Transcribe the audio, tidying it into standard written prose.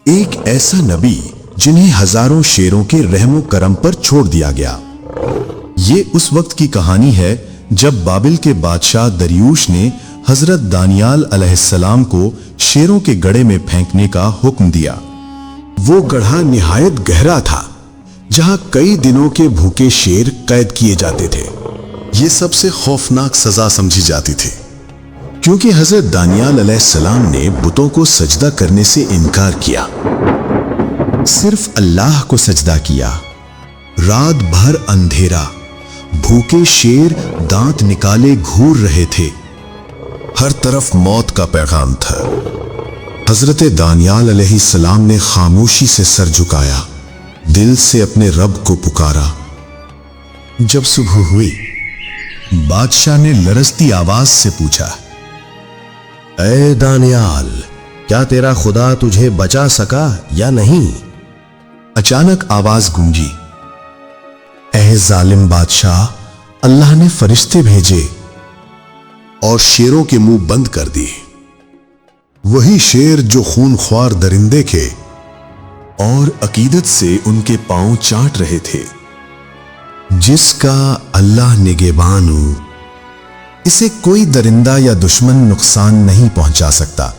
ایک ایسا نبی جنہیں ہزاروں شیروں کے رحم و کرم پر چھوڑ دیا گیا۔ یہ اس وقت کی کہانی ہے جب بابل کے بادشاہ دریوش نے حضرت دانیال علیہ السلام کو شیروں کے گڑھے میں پھینکنے کا حکم دیا۔ وہ گڑھا نہایت گہرا تھا جہاں کئی دنوں کے بھوکے شیر قید کیے جاتے تھے۔ یہ سب سے خوفناک سزا سمجھی جاتی تھی، کیونکہ حضرت دانیال علیہ السلام نے بتوں کو سجدہ کرنے سے انکار کیا، صرف اللہ کو سجدہ کیا۔ رات بھر اندھیرا، بھوکے شیر دانت نکالے گھور رہے تھے، ہر طرف موت کا پیغام تھا۔ حضرت دانیال علیہ السلام نے خاموشی سے سر جھکایا، دل سے اپنے رب کو پکارا۔ جب صبح ہوئی، بادشاہ نے لرزتی آواز سے پوچھا، اے دانیال، کیا تیرا خدا تجھے بچا سکا یا نہیں؟ اچانک آواز گونجی، اے ظالم بادشاہ، اللہ نے فرشتے بھیجے اور شیروں کے منہ بند کر دی۔ وہی شیر جو خون خوار درندے کے اور عقیدت سے ان کے پاؤں چاٹ رہے تھے۔ جس کا اللہ نگہبان ہو، اسے کوئی درندہ یا دشمن نقصان نہیں پہنچا سکتا۔